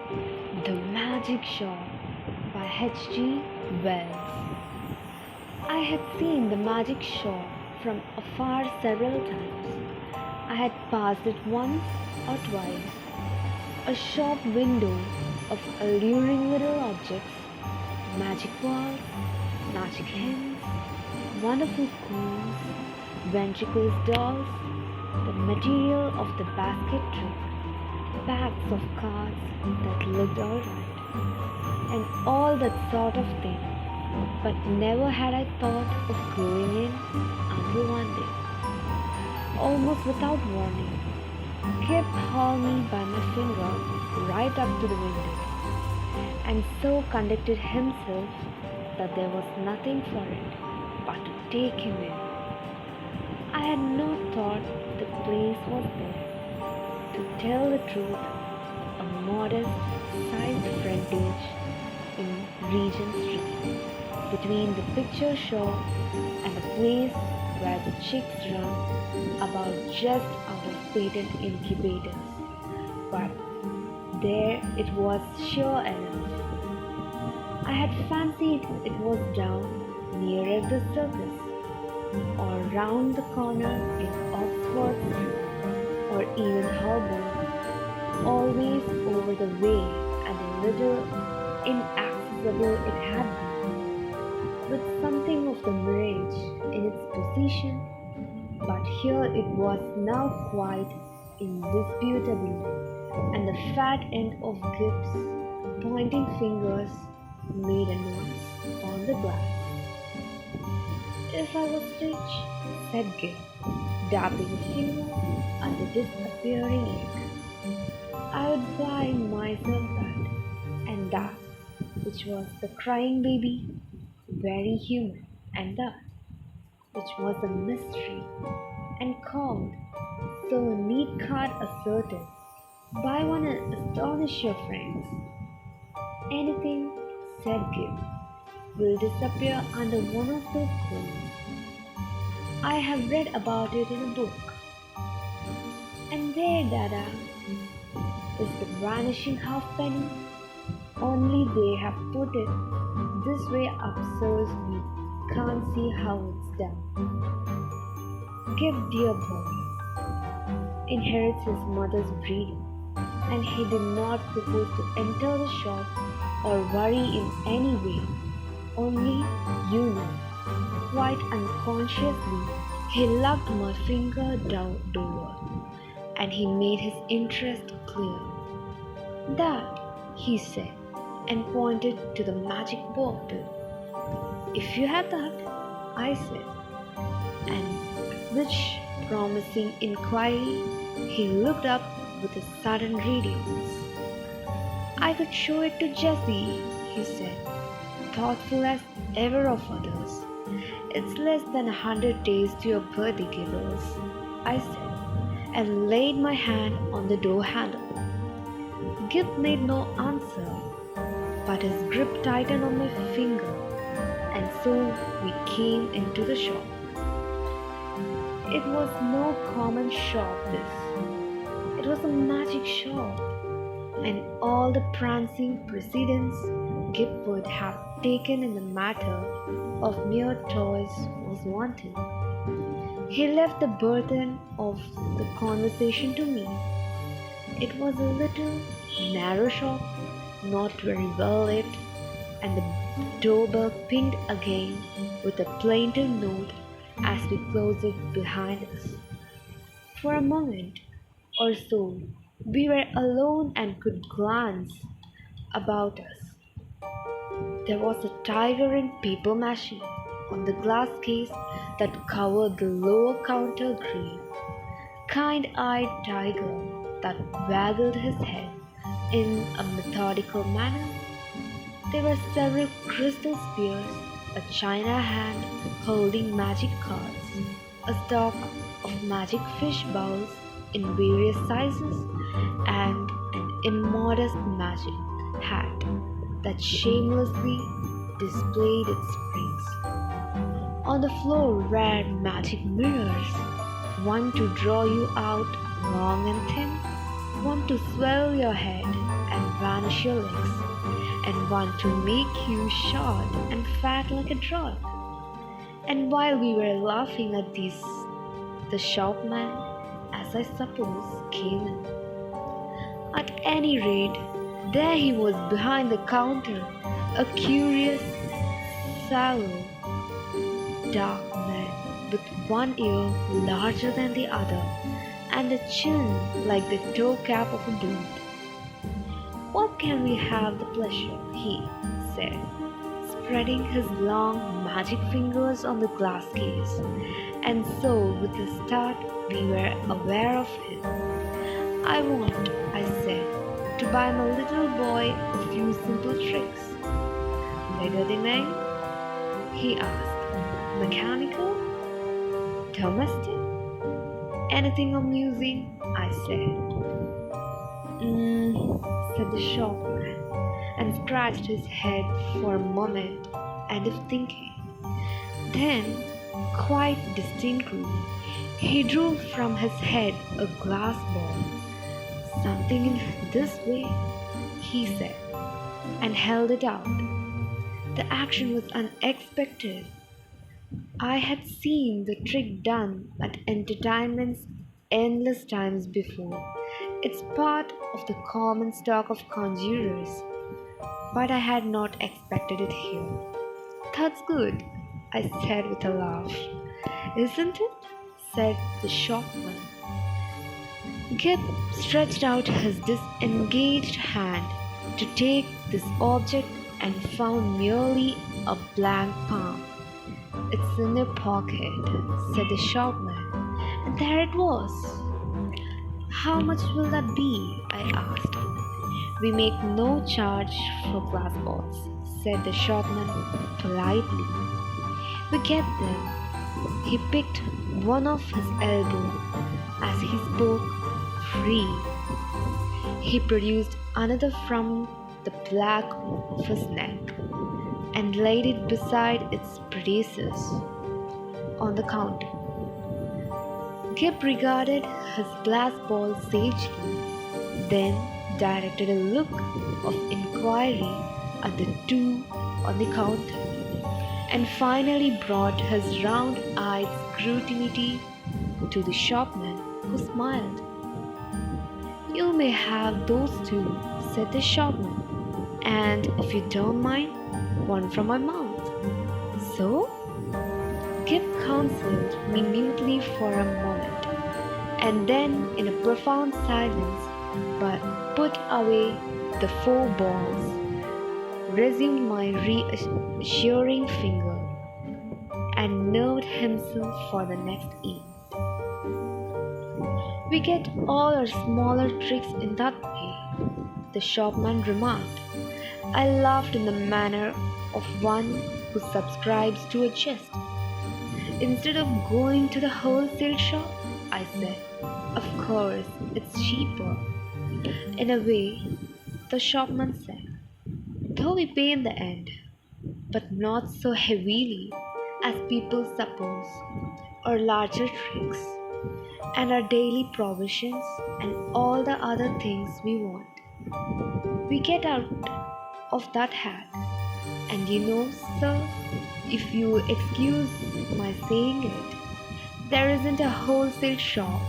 The Magic Shop by H.G. Wells. I had seen the magic shop from afar several times. I had passed it once or twice. A shop window of alluring little objects, magic balls, magic hens, wonderful coins, ventriloquist dolls, the material of the basket trick, packs of cards that looked alright, and all that sort of thing. But never had I thought of going in until one day, almost without warning, Kip hauled me by my finger right up to the window, and so conducted himself that there was nothing for it but to take him in. I had not thought the place was there. To tell the truth, a modest sized frontage in Regent Street, between the picture show and the place where the chicks run about just out of patent incubators. But there it was sure enough. I had fancied it was down nearer the circus, or round the corner in Oxford Street, or even Holborn, always over the way, and a little inaccessible it had been, with something of the mirage in its position, but here it was now quite indisputably, and the fat end of Gibbs' pointing fingers made a noise on the glass. "If I was rich," said Gibb, dabbing a finger at the disappearing ink, "I would buy myself that, and that," which was the crying baby, very human, and that, which was a mystery, and called, so a neat card asserted, "Buy one and astonish your friends." "Anything," said Gibb, "will disappear under one of those coins. I have read about it in a book. And there, Dada, is the vanishing halfpenny, only they have put it this way up so we can't see how it's done." Gibb, dear boy, inherits his mother's breeding, and he did not propose to enter the shop or worry in any way. Only, you know, quite unconsciously, he lugged my finger downward, and he made his interest clear. "That," he said, and pointed to the magic bottle. "If you have that," I said, and which promising inquiry, he looked up with a sudden radiance. "I could show it to Jessie," he said, thoughtful as ever of others. "It's less than 100 days to your birthday, Gibbs," I said, and laid my hand on the door handle. Gibb made no answer, but his grip tightened on my finger, and so we came into the shop. It was no common shop, this. It was a magic shop, and all the prancing precedence Gibb would have taken in the matter of mere toys was wanting. He left the burden of the conversation to me. It was a little, narrow shop, not very well lit, and the doorbell pinged again with a plaintive note as we closed it behind us. For a moment or so, we were alone and could glance about us. There was a tiger in paper mache on the glass case that covered the lower counter green, kind-eyed tiger that waggled his head in a methodical manner. There were several crystal spheres, a china hand holding magic cards, a stock of magic fish bowls in various sizes, and an immodest magic hat that shamelessly displayed its springs. On the floor were magic mirrors, one to draw you out long and thin, one to swell your head and vanish your legs, and one to make you short and fat like a drug. And while we were laughing at this, the shopman, as I suppose, came in. At any rate, there he was behind the counter, a curious, sallow, dark man with one ear larger than the other and a chin like the toe cap of a boot. "What can we have the pleasure?" he said, spreading his long magic fingers on the glass case. And so, with a start, we were aware of him. "I want," I said, "to buy my little boy a few simple tricks." "Bigger than name?" he asked. "Mechanical? Domestic? Anything amusing?" I said. Said the shopman, and scratched his head for a moment, as if thinking. Then, quite distinctly, he drew from his head a glass ball. "Something in this way," he said, and held it out. The action was unexpected. I had seen the trick done at entertainments endless times before. It's part of the common stock of conjurers, but I had not expected it here. "That's good," I said with a laugh. "Isn't it?" said the shopman. Gip stretched out his disengaged hand to take this object and found merely a blank palm. "It's in your pocket," said the shopman, and there it was. "How much will that be?" I asked. "We make no charge for glass balls," said the shopman politely. "We get them." He picked one off his elbow as he spoke, free. He produced another from the back of his neck and laid it beside its predecessors on the counter. Gip regarded his glass ball sagely, then directed a look of inquiry at the two on the counter, and finally brought his round-eyed scrutiny to the shopman, who smiled. "You may have those two," said the shopman, "and if you don't mind, one from my mouth." "So?" Gip counseled me mutely for a moment, and then, in a profound silence, but put away the 4 balls, resumed my reassuring finger, and nerved himself for the next eve. "We get all our smaller tricks in that way," the shopman remarked. I laughed in the manner of one who subscribes to a jest. "Instead of going to the wholesale shop," I said. "Of course, it's cheaper." "In a way," the shopman said, "though we pay in the end, but not so heavily as people suppose. Our larger tricks, and our daily provisions, and all the other things we want, we get out of that hat. And you know, sir, if you excuse my saying it, there isn't a wholesale shop,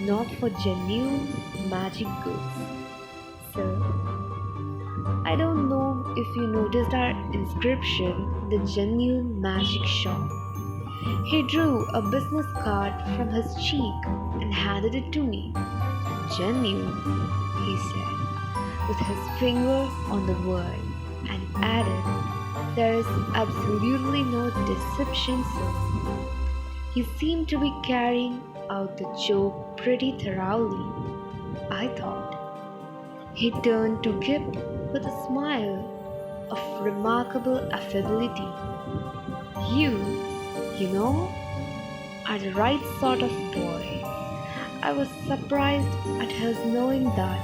not for genuine magic goods, sir. I don't know if you noticed our inscription, the Genuine Magic Shop." He drew a business card from his cheek and handed it to me. "Genuine," he said, with his finger on the word, and added, "There is absolutely no deception, sir." He seemed to be carrying out the joke pretty thoroughly, I thought. He turned to Gip with a smile of remarkable affability. You know, are the right sort of boy." I was surprised at his knowing that,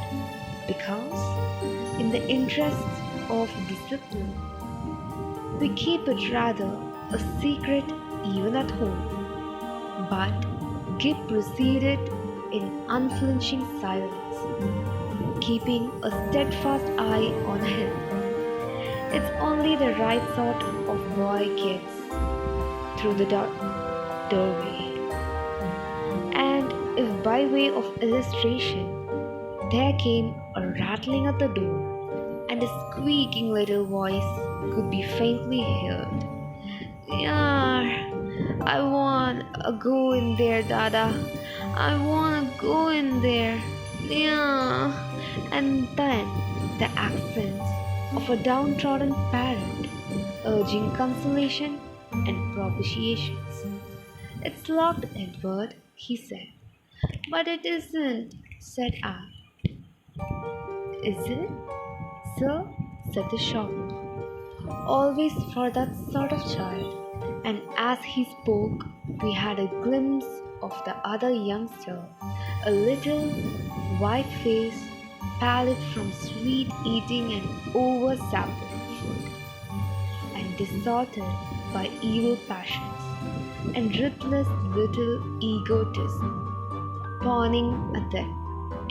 because, in the interests of discipline, we keep it rather a secret even at home. But Gip proceeded in unflinching silence. keeping a steadfast eye on him. It's only the right sort of boy gets through the doorway. And if by way of illustration there came a rattling at the door and a squeaking little voice could be faintly heard. Yeah, I wanna go in there, Dada. I wanna go in there. Yeah. And then the accents of a downtrodden parent urging consolation and propitiations. It's locked, Edward, he said. But it isn't, said I. Is it, sir? Said the shopman. Always for that sort of child. And as he spoke, we had a glimpse of the other youngster, a little, white-faced, pallid from sweet eating and over-sampled food, and distorted by evil passions, and ruthless little egotism, pawing at the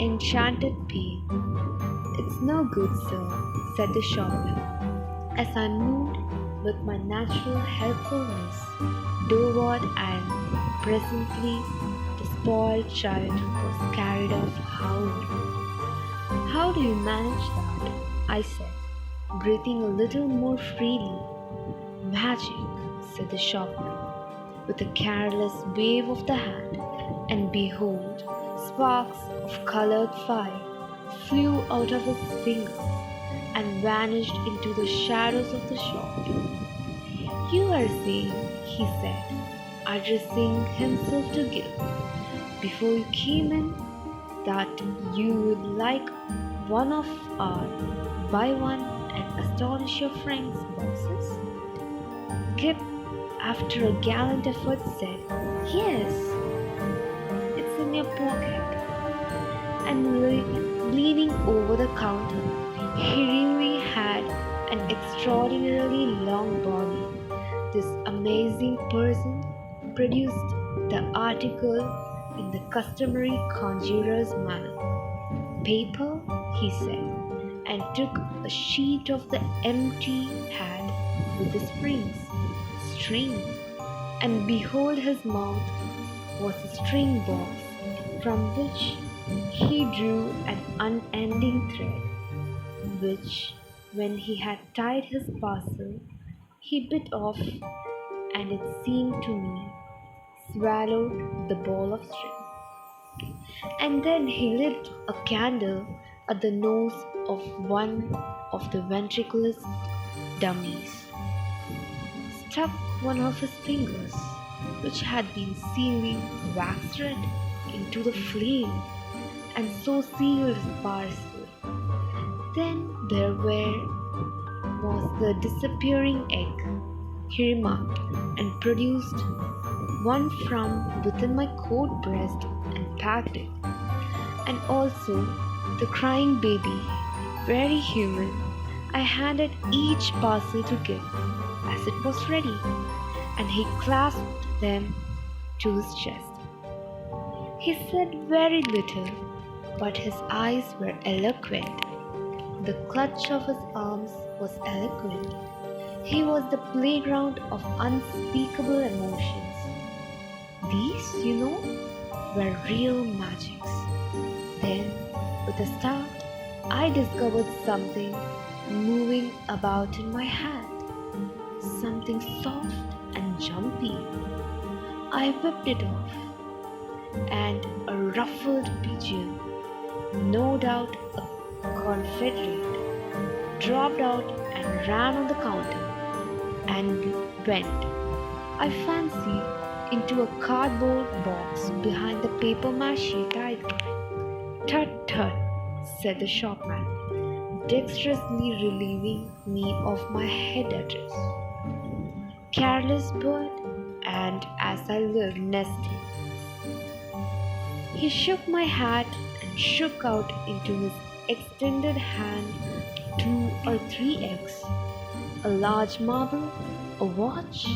enchanted pain. It's no good, sir, said the shopman, as I moved with my natural helpfulness doorward, and presently the spoiled child was carried off howling. How do you manage that? I said, breathing a little more freely. Magic, said the shopman, with a careless wave of the hand, and behold, sparks of colored fire flew out of his fingers and vanished into the shadows of the shop. You are saying, he said, addressing himself to Gil, before you came in, that you would like one of our buy one and astonish your friends boxes? Gip, after a gallant effort, said, Yes, it's in your pocket. And leaning over the counter, he really had an extraordinarily long body. This amazing person produced the article in the customary conjurer's manner. Paper, he said, and took a sheet of the empty hat with the springs, string, and behold, his mouth was a string box from which he drew an unending thread, which, when he had tied his parcel, he bit off, and it seemed to me swallowed the ball of string. And then he lit a candle at the nose of one of the ventriloquist dummies, stuck one of his fingers, which had been sealing wax red, into the flame, and so sealed his parcel. Then there was the disappearing egg, he remarked, and produced one from within my coat breast and packed it. And also the crying baby, very human. I handed each parcel to Gil as it was ready, and he clasped them to his chest. He said very little, but his eyes were eloquent. The clutch of his arms was eloquent. He was the playground of unspeakable emotions. These, were real magics. Then, with a start, I discovered something moving about in my hand, something soft and jumpy. I whipped it off, and a ruffled pigeon, no doubt a confederate, dropped out and ran on the counter and went, I fancy, into a cardboard box behind the papier-mâché tiger. Tut tut, said the shopman, dexterously relieving me of my head address. Careless bird, and as I lived nesting. He shook my hat and shook out into his extended hand 2 or 3 eggs, a large marble, a watch,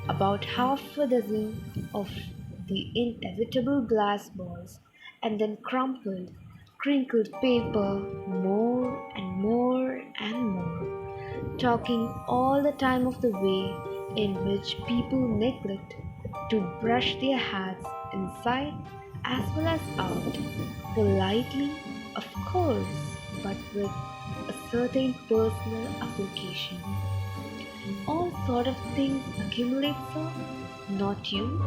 about half a dozen of the inevitable glass balls, and then crinkled paper, more and more and more, talking all the time of the way in which people neglect to brush their hats inside as well as out, politely, of course, but with a certain personal application. All sort of things accumulate, sir. Not you,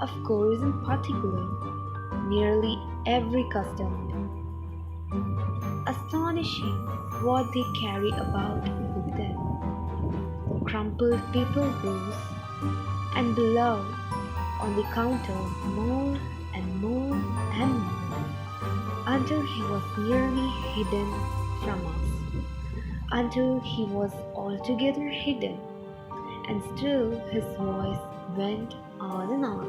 of course, in particular. Nearly every customer. Astonishing what they carry about with them. Crumpled paper rolls, and below, on the counter, more and more and more, until he was nearly hidden from us, until he was altogether hidden, and still his voice went on and on.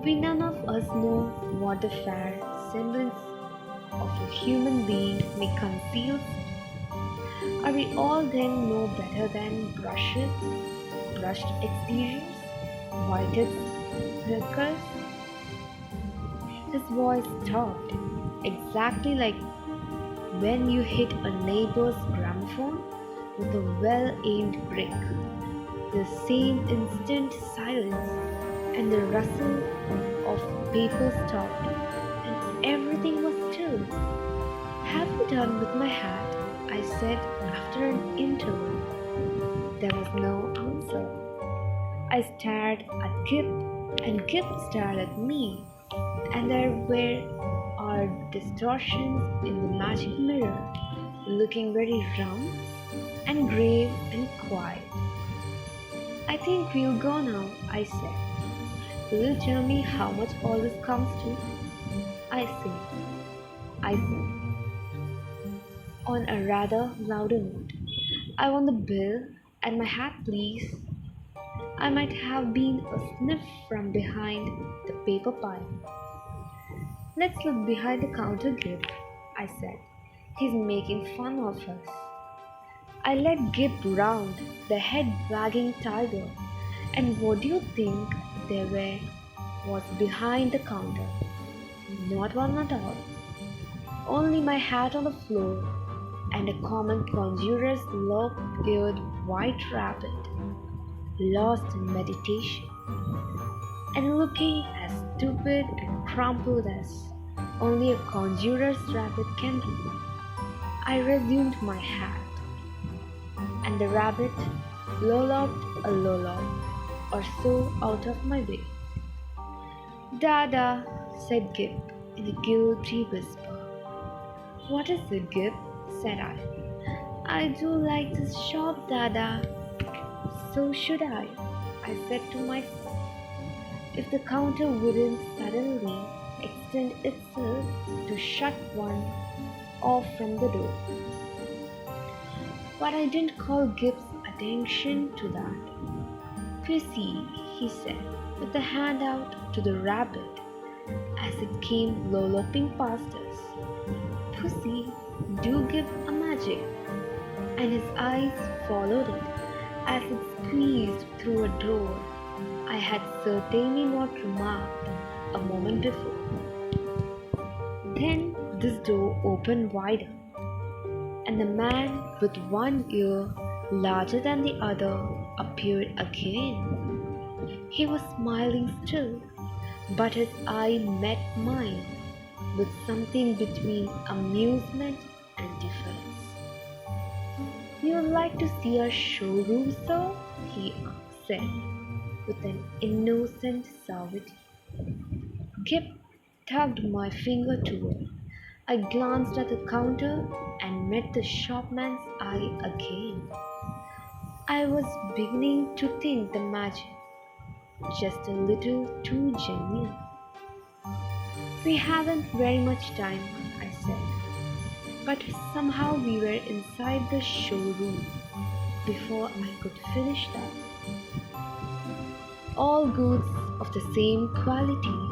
We none of us know what the fair semblance of a human being may conceal. Are we all then no better than brushed exteriors, whited sneakers? His voice stopped, exactly like when you hit a neighbor's gramophone with a well-aimed brick. The same instant silence and the rustle of paper stopped, and everything was still. Have you done with my hat? I said after an interval. There was no answer. I stared at Gip, and Gip stared at me, and there were our distortions in the magic mirror, looking very round and grave and quiet. I think we'll go now, I said. Will you tell me how much all this comes to? I said, on a rather louder note. I want the bill and my hat, please. I might have been a sniff from behind the paper pile. Let's look behind the counter, Gib, I said. He's making fun of us. I led Gib round, the head wagging tiger, and what do you think there was behind the counter? Not one at all. Only my hat on the floor and a common conjurer's lop-eared white rabbit, lost in meditation, and looking as stupid and crumpled as only a conjurer's rabbit can be. I resumed my hat, and the rabbit lolloped a lollop or so out of my way. Dada, said Gip in a guilty whisper. What is it, Gip? Said I. I do like this shop, Dada. So should I said to myself. If the counter wouldn't suddenly extend itself to shut one off from the door. But I didn't call Gip's attention to that. Pussy, he said, with a hand out to the rabbit as it came lolloping past us. Pussy, do give a magic. And his eyes followed it as it squeezed through a door I had certainly not remarked a moment before. Then this door opened wider, and the man with one ear larger than the other appeared again. He was smiling still, but his eye met mine with something between amusement and defiance. You would like to see our showroom, sir? He said, with an innocent suavity. Gip tugged my finger toward. I glanced at the counter and met the shopman's eye again. I was beginning to think the magic just a little too genuine. We haven't very much time, I said, but somehow we were inside the showroom before I could finish that. All goods of the same quality,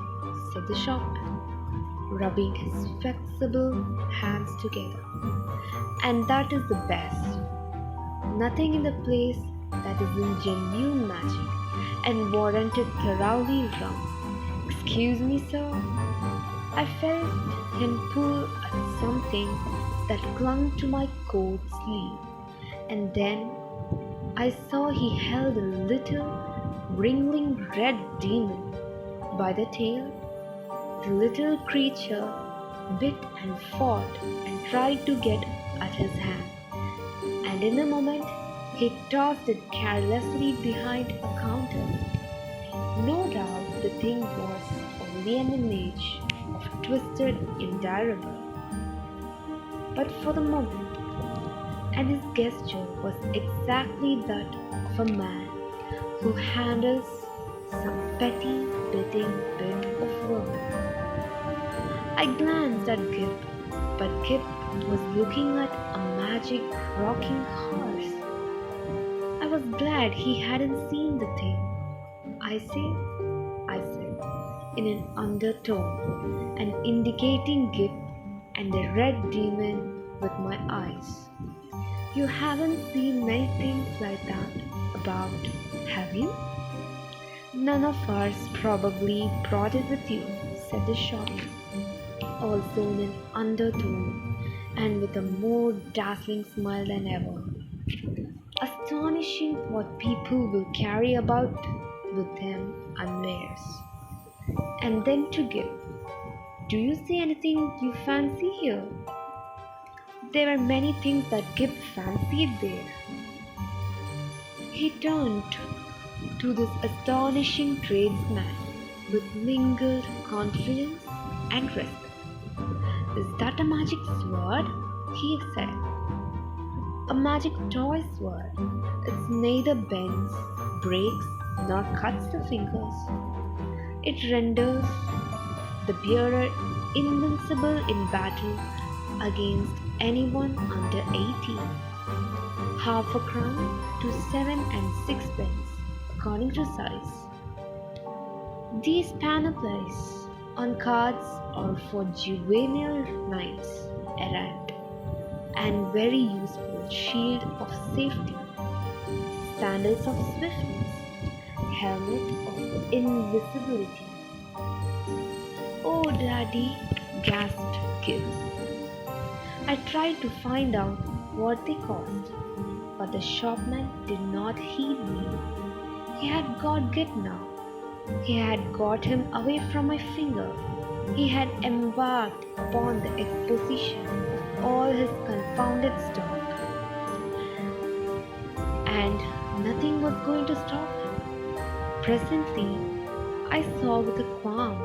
said the shopman, rubbing his flexible hands together. And that is the best. Nothing in the place that isn't genuine magic and warranted thoroughly wrong. Excuse me, sir. I felt him pull at something that clung to my coat sleeve, and then I saw he held a little wriggling red demon by the tail. The little creature bit and fought and tried to get at his hand, and in a moment he tossed it carelessly behind a counter. No doubt the thing was only an image of twisted endurable, but for the moment, and his gesture was exactly that of a man who handles some petty biting bit of work. I glanced at Gip, but Gip was looking at a magic rocking horse. I was glad he hadn't seen the thing. I said, in an undertone, and indicating Gip and the red demon with my eyes. You haven't seen many things like that about, have you? None of us probably brought it with you, said the shopman, also in an undertone and with a more dazzling smile than ever. Astonishing what people will carry about with them unawares. And then to Gip, do you see anything you fancy here? There were many things that Gip fancied there. He turned to this astonishing tradesman with mingled confidence and respect. Is that a magic sword? He said. A magic toy sword. It neither bends, breaks, nor cuts the fingers. It renders the bearer invincible in battle against anyone under 18. Half a crown to 7 and 6 pence, according to size. These panoplies on cards are for juvenile knights errant, and very useful shield of safety, sandals of swiftness, helmet of invisibility. Oh, Daddy, gasped Gil. I tried to find out what they cost, but the shopman did not heed me. He had got Git now. He had got him away from my finger. He had embarked upon the exposition of all his confounded stock, and nothing was going to stop him. Presently, I saw with a qualm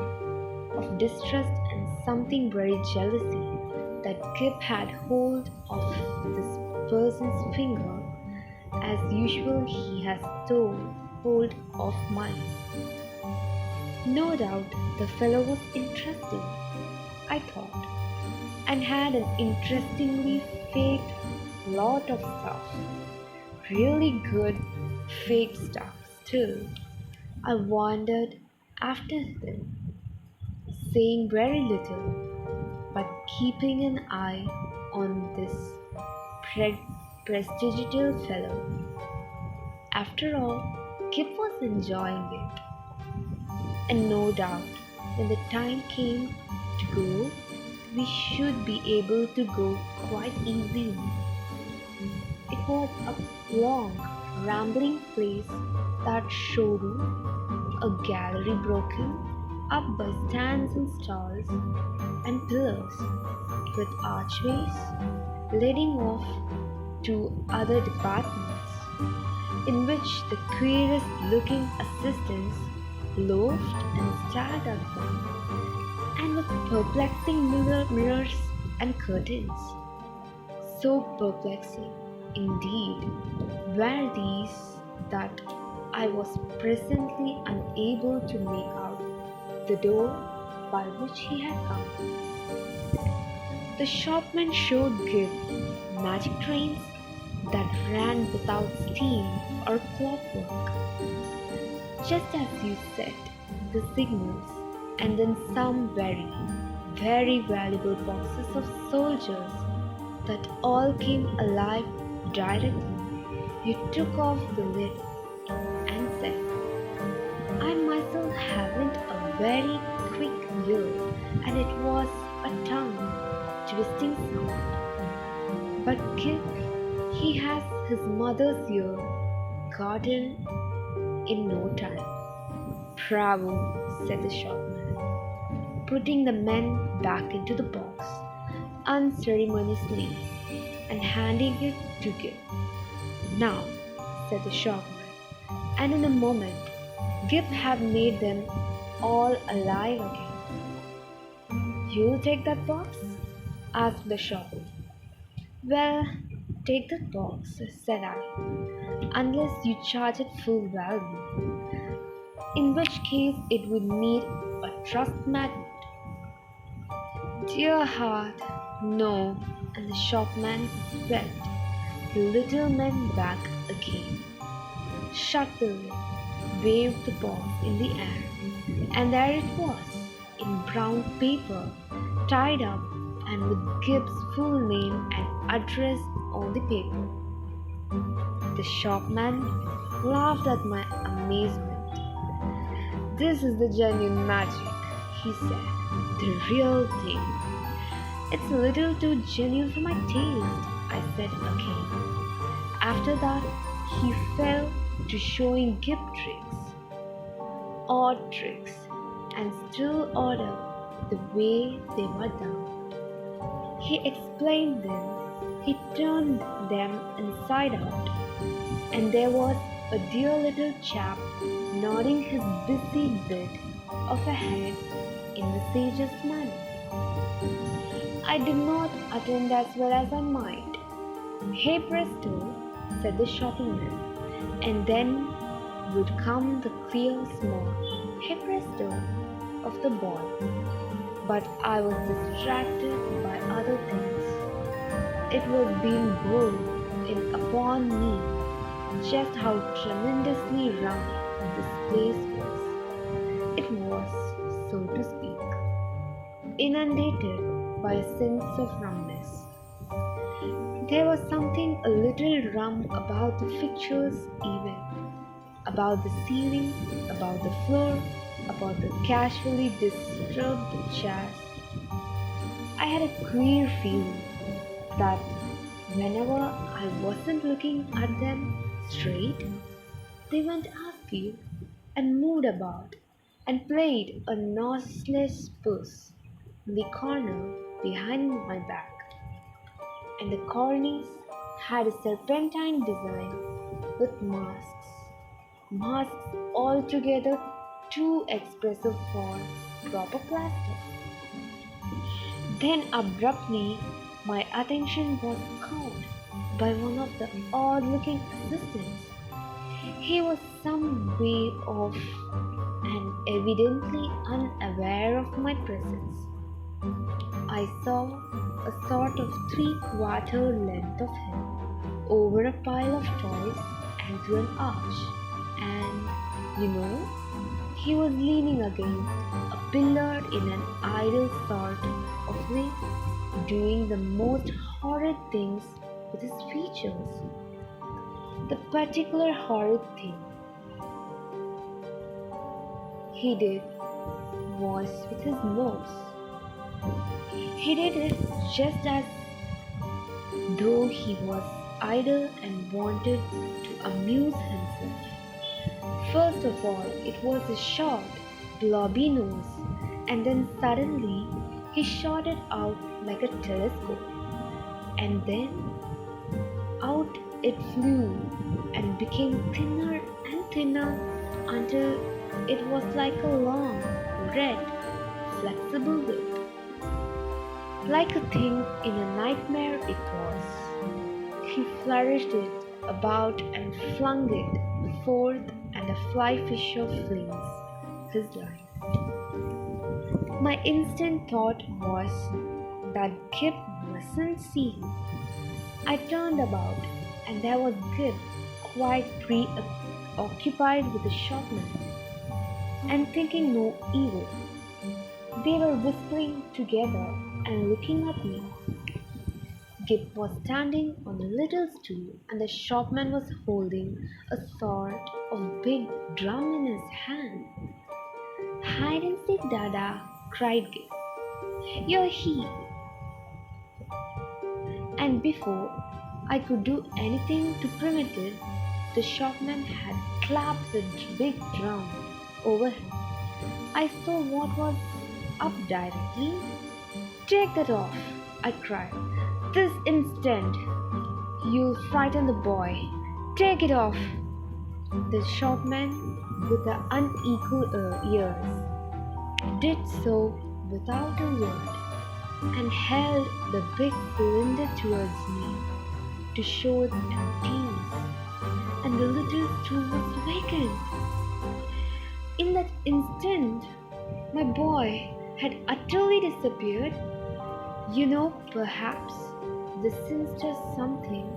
of distrust and something very jealousy that Kip had hold of this person's finger, as usual he has hold of mine. No doubt the fellow was interesting, I thought, and had an interestingly faked lot of stuff. Really good fake stuff. Still, I wandered after him, saying very little, but keeping an eye on this prestigious fellow. After all, Kip was enjoying it, and no doubt when the time came to go, we should be able to go quite easily. It was a long, rambling place, that showroom, a gallery broken up by stands and stalls and pillars, with archways leading off to other departments, in which the queerest looking assistants loafed and stared at them, and with perplexing mirrors and curtains. So perplexing, indeed, were these that I was presently unable to make out the door by which he had come. The shopman showed Gib magic trains that ran without steam or clockwork, just as you said, the signals, and then some very, very valuable boxes of soldiers that all came alive directly you took off the lid and said, I myself haven't a very quick ear, and it was a tongue twisting sound. But Kip, he has his mother's ear gotten in no time. Bravo, said the shopman, putting the men back into the box unceremoniously and handing it to Kip. Now, said the shopman, and in a moment, Gip had made them all alive again. You'll take that box? Asked the shopman. Well, take that box, said I, unless you charge it full value, in which case it would need a trust magnet. Dear heart, no, and the shopman swept the little men back again, shut the lid, waved the box in the air, and there it was, in brown paper, tied up and with Gibbs' full name and address on the paper. The shopman laughed at my amazement. This is the genuine magic, he said, the real thing. It's a little too genuine for my taste, I said again. After that, he fell to showing Gib tricks, odd tricks, and still odder the way they were done. He explained them, he turned them inside out, and there was a dear little chap nodding his busy bit of a head in the sagest manner. I did not attend as well as I might. Hey presto, said the shopping man, and then would come the clear small hey presto of the boy. But I was distracted by other things. It was being borne in upon me just how tremendously rum this place was. It was, so to speak, inundated by a sense of rumness. There was something a little rum about the fixtures even, about the ceiling, about the floor, about the casually disturbed chairs. I had a queer feeling that whenever I wasn't looking at them straight, they went askew and moved about and played a noiseless puss in the corner behind my back. And the cornice had a serpentine design with masks altogether too expressive for proper plaster. Then abruptly my attention was caught by one of the odd-looking assistants. He was some way off and evidently unaware of my presence. I saw a sort of three-quarter length of him over a pile of toys and through an arch, and, he was leaning against a pillar in an idle sort of way, doing the most horrid things with his features. The particular horrid thing he did was with his nose. He did it just as though he was idle and wanted to amuse himself. First of all, it was a short, blobby nose, and then suddenly he shot it out like a telescope, and then out it flew and became thinner and thinner until it was like a long, red, flexible whip. Like a thing in a nightmare it was. He flourished it about and flung it forth, and a fly fisher flings his line. My instant thought was that Gib mustn't see him. I turned about, and there was Gib quite preoccupied with the shopman, and thinking no evil. They were whispering together and looking at me. Gib was standing on a little stool, and the shopman was holding a sort of big drum in his hand. Hide and seek, Dada, cried Gib. "You're he." And before I could do anything to prevent it, the shopman had clapped the big drum over him. I saw what was up directly. "Take that off," I cried. "This instant! You'll frighten the boy. Take it off." The shopman, with the unequal ears, did so without a word and held the big cylinder towards me to show its emptiness, and the little stool was vacant. In that instant, my boy had utterly disappeared. Perhaps this is just something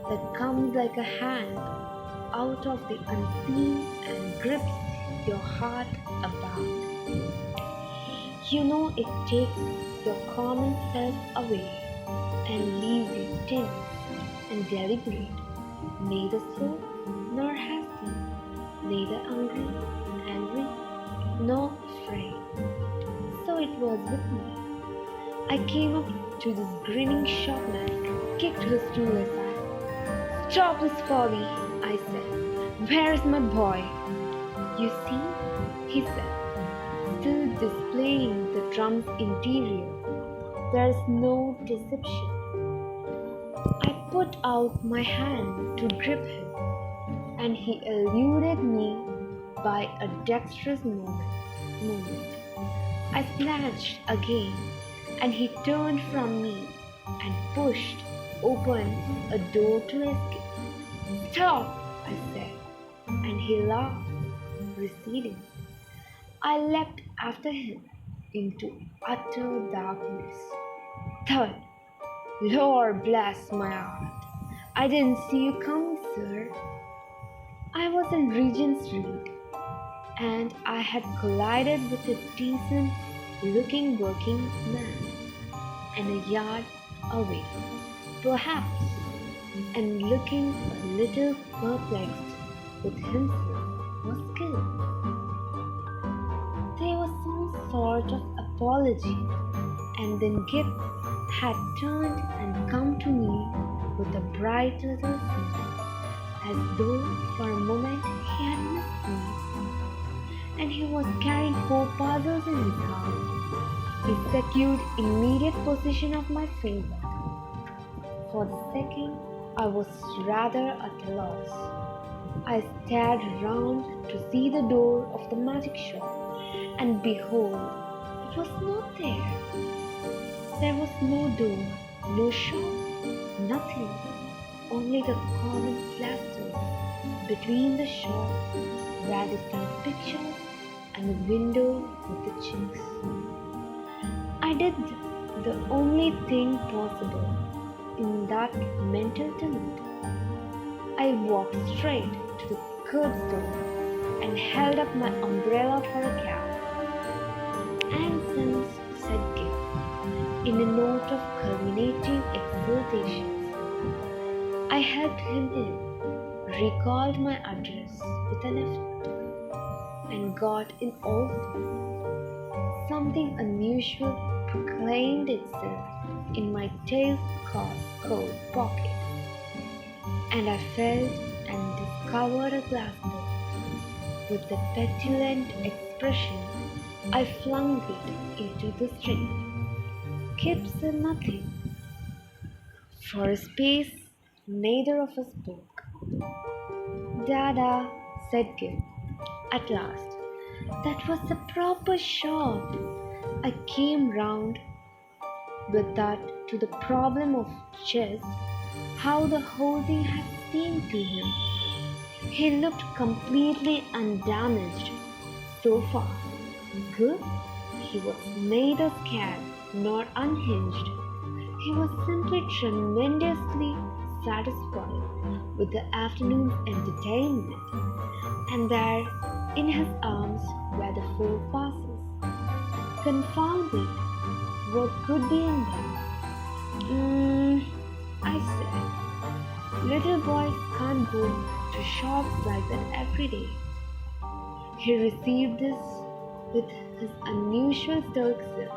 that comes like a hand out of the unseen and grips your heart about. It takes your common self away and leaves you tense and deliberate, neither slow nor hasty, neither angry nor afraid. So it was with me. I came up to this grinning shopman, kicked his stool aside. "Stop this folly," I said. "Where is my boy?" "You see," he said, still displaying the drum's interior, "there's no deception." I put out my hand to grip him, and he eluded me by a dexterous movement. I snatched again, and he turned from me and pushed open a door to escape. "Stop," I said, and he laughed, receding. I leapt after him into utter darkness. Thud! Lord bless my heart! "I didn't see you coming, sir." I was in Regent Street, and I had collided with a decent-looking working man, and a yard away, perhaps, and looking a little perplexed with himself was killed. There was some sort of apology, and then Gibb had turned and come to me with a bright little smile, as though for a moment he had missed me. And he was carrying 4 puzzles in his hand. He secured immediate possession of my finger. For the second, I was rather at a loss. I stared round to see the door of the magic shop, and behold, it was not there. There was no door, no shop, nothing, only the common plasters between the shop where the same pictures and the window with the chicks. I did the only thing possible in that mental tumult. I walked straight to the curbstone and held up my umbrella for a cab. "And since," said Gibb, in a note of culminating exultation, I helped him in, recalled my address with an effort, and got in also. Something unusual proclaimed itself in my tailcoat pocket, and I felt and discovered a glass book. With a petulant expression, I flung it into the street. Gibb said nothing. For a space, neither of us spoke. "Dada," said Gibb, at last, "that was the proper shop." I came round with that to the problem of just how the whole thing had seemed to him. He looked completely undamaged. So far, good. He was neither scared nor unhinged. He was simply tremendously satisfied with the afternoon's entertainment, and there in his arms were the 4 passes. Confound it, what could be in them? I said, "Little boys can't go to shops like that every day." He received this with his unusual stoicism,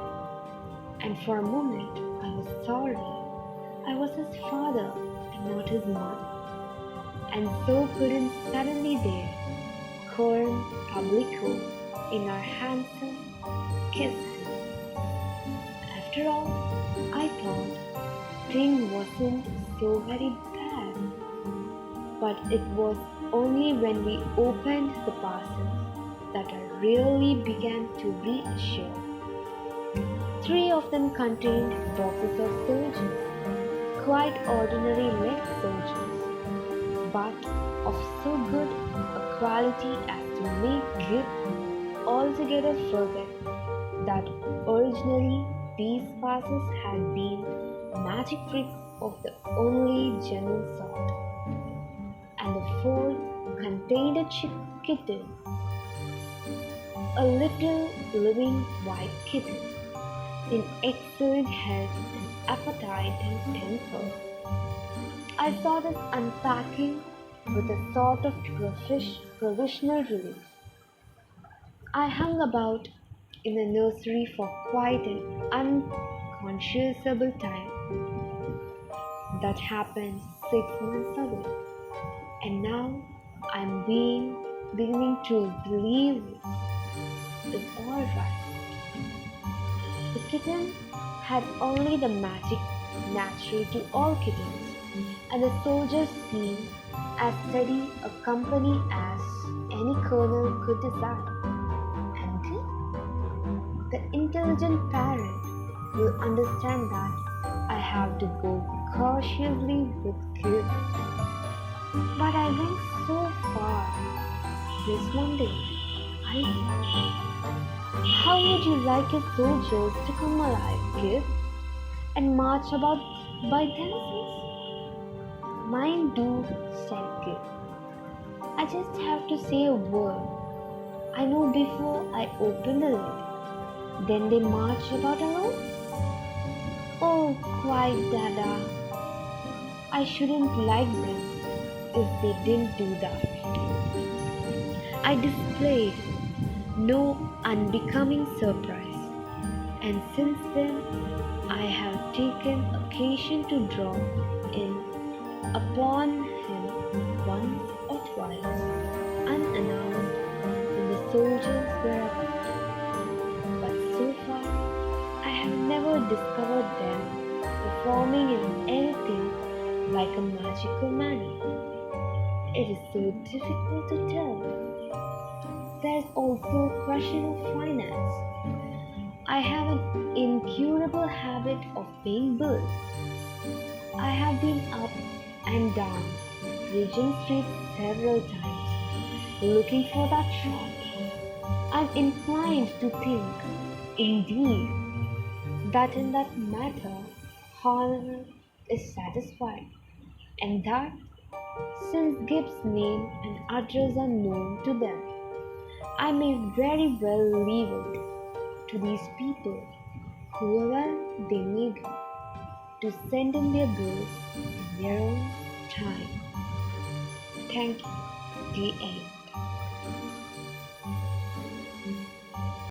and for a moment I was sorry. I was his father and not his mother, and so couldn't suddenly dare calm publico in our handsome kiss him. After all, I thought thing wasn't so very bad, but it was only when we opened the parcels that I really began to reassure. Three of them contained boxes of soldiers, quite ordinary leg soldiers, but of so good a quality as to make Gib altogether forget that originally these passes had been magic tricks of the only genuine sort, and the fourth contained a kitten, a little living white kitten, in excellent health and appetite and temper. I saw this unpacking with a sort of provisional relief. I hung about in the nursery for quite an unconscionable time. That happened 6 months ago, and now I'm beginning to believe it's all right. The kitten had only the magic natural to all kittens, and the soldiers seemed as steady a company as any colonel could desire. And the intelligent parent will understand that I have to go cautiously with Gil. But I went so far. This one day, I said, how would you like your soldiers to come alive, Gil, and march about by themselves? Mine do, said Gil. I just have to say a word. I know before I open the lid. Then they march about alone? Oh, quite, Dada. I shouldn't like them if they didn't do that. I displayed no unbecoming surprise, and since then I have taken occasion to draw in upon him once or twice, unannounced, when the soldiers were about. But so far, I have never discovered them performing in anything like a magical manner. It is so difficult to tell. There is also a question of finance. I have an incurable habit of paying bills. I have been up and down Regent Street several times looking for that shop. I'm inclined to think, indeed, that in that matter Horner is satisfied, and that, since Gibbs' name and address are known to them, I may very well leave it to these people, whoever they may be, to send in their bills in their own time. Thank you, D.A.